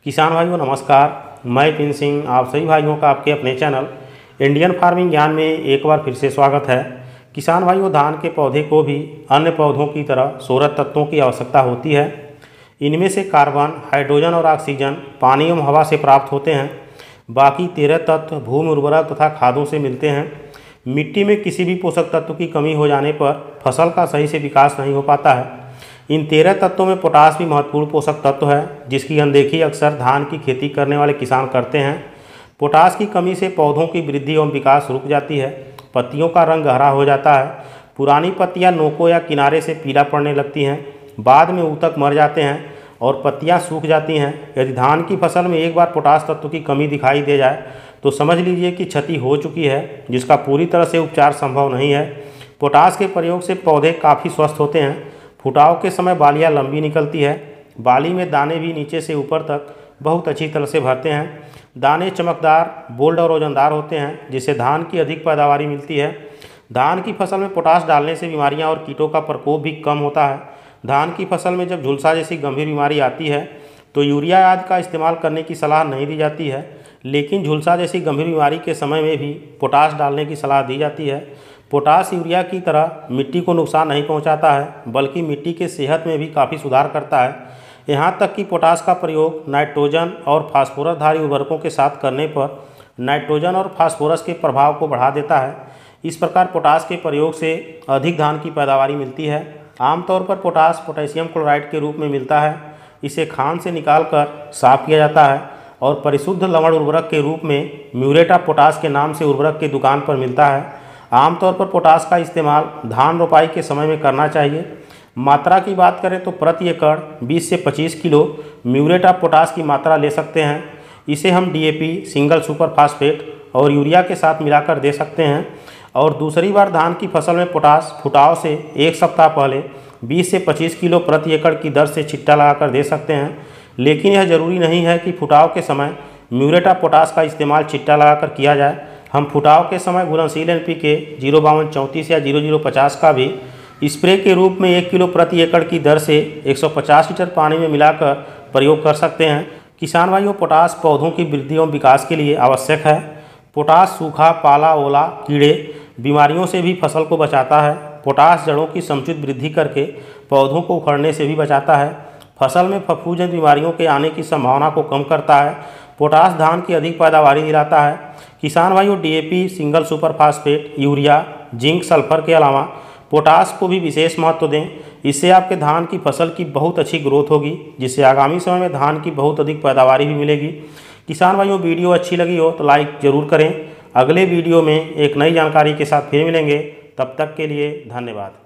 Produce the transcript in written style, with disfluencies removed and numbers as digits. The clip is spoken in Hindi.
किसान भाइयों नमस्कार, मैं पिन सिंह आप सभी भाइयों का आपके अपने चैनल इंडियन फार्मिंग ज्ञान में एक बार फिर से स्वागत है। किसान भाइयों, धान के पौधे को भी अन्य पौधों की तरह 16 तत्वों की आवश्यकता होती है। इनमें से कार्बन, हाइड्रोजन और ऑक्सीजन पानी एवं हवा से प्राप्त होते हैं। बाकी 13 तत्व भूमि उर्वरक तथा खादों से मिलते हैं। मिट्टी में किसी भी पोषक तत्व की कमी हो जाने पर फसल का सही से विकास नहीं हो पाता है। इन 13 तत्वों में पोटास भी महत्वपूर्ण पोषक तत्व है, जिसकी अनदेखी अक्सर धान की खेती करने वाले किसान करते हैं। पोटास की कमी से पौधों की वृद्धि एवं विकास रुक जाती है, पत्तियों का रंग गहरा हो जाता है, पुरानी पत्तियां नोकों या किनारे से पीला पड़ने लगती हैं, बाद में ऊतक मर जाते हैं और पत्तियां सूख जाती हैं। यदि धान की फसल में एक बार पोटास तत्व की कमी दिखाई दे जाए तो समझ लीजिए कि क्षति हो चुकी है, जिसका पूरी तरह से उपचार संभव नहीं है। पोटास के प्रयोग से पौधे काफ़ी स्वस्थ होते हैं। फुटाव के समय बालियाँ लंबी निकलती है। बाली में दाने भी नीचे से ऊपर तक बहुत अच्छी तरह से भरते हैं। दाने चमकदार, बोल्ड और वजनदार होते हैं, जिससे धान की अधिक पैदावारी मिलती है। धान की फसल में पोटास डालने से बीमारियां और कीटों का प्रकोप भी कम होता है। धान की फसल में जब झुलसा जैसी गंभीर बीमारी आती है तो यूरिया आदि का इस्तेमाल करने की सलाह नहीं दी जाती है, लेकिन झुलसा जैसी गंभीर बीमारी के समय में भी पोटास डालने की सलाह दी जाती है। पोटास यूरिया की तरह मिट्टी को नुकसान नहीं पहुंचाता है, बल्कि मिट्टी के सेहत में भी काफ़ी सुधार करता है। यहाँ तक कि पोटास का प्रयोग नाइट्रोजन और फास्फोरसधारी उर्वरकों के साथ करने पर नाइट्रोजन और फास्फोरस के प्रभाव को बढ़ा देता है। इस प्रकार पोटास के प्रयोग से अधिक धान की पैदावारी मिलती है। आमतौर पर पोटास पोटेशियम क्लोराइड के रूप में मिलता है। इसे खान से निकालकर साफ किया जाता है और परिशुद्ध लवण उर्वरक के रूप में म्यूरेट ऑफ पोटास के नाम से उर्वरक की दुकान पर मिलता है। आमतौर पर पोटास का इस्तेमाल धान रोपाई के समय में करना चाहिए। मात्रा की बात करें तो प्रति एकड़ 20 से 25 किलो म्यूरेट ऑफ पोटास की मात्रा ले सकते हैं। इसे हम डीएपी, सिंगल सुपर फास्फेट और यूरिया के साथ मिलाकर दे सकते हैं। और दूसरी बार धान की फसल में पोटास फुटाव से एक सप्ताह पहले 20 से 25 किलो प्रति एकड़ की दर से छिट्टा लगाकर दे सकते हैं। लेकिन यह जरूरी नहीं है कि फुटाव के समय म्यूरेट ऑफ पोटास का इस्तेमाल छिट्टा लगाकर किया जाए। हम फुटाव के समय घुलनशील एनपीके 05234 या 0050 का भी स्प्रे के रूप में 1 किलो प्रति एकड़ की दर से 150 लीटर पानी में मिलाकर प्रयोग कर सकते हैं। किसान भाइयों, पोटास पौधों की वृद्धि एवं विकास के लिए आवश्यक है। पोटास सूखा, पाला, ओला, कीड़े, बीमारियों से भी फसल को बचाता है। पोटास जड़ों की समुचित वृद्धि करके पौधों को उखड़ने से भी बचाता है। फसल में फफूंद बीमारियों के आने की संभावना को कम करता है। पोटास धान की अधिक पैदावारी दिलाता है। किसान भाइयों, DAP, single super phosphate, urea, zinc, sulphur के अलावा पोटास को भी विशेष महत्व दें। इससे आपके धान की फसल की बहुत अच्छी ग्रोथ होगी, जिससे आगामी समय में धान की बहुत अधिक पैदावारी भी मिलेगी। किसान भाइयों, वीडियो अच्छी लगी हो तो लाइक ज़रूर करें। अगले वीडियो में एक नई जानकारी के साथ फिर मिलेंगे। तब तक के लिए धन्यवाद।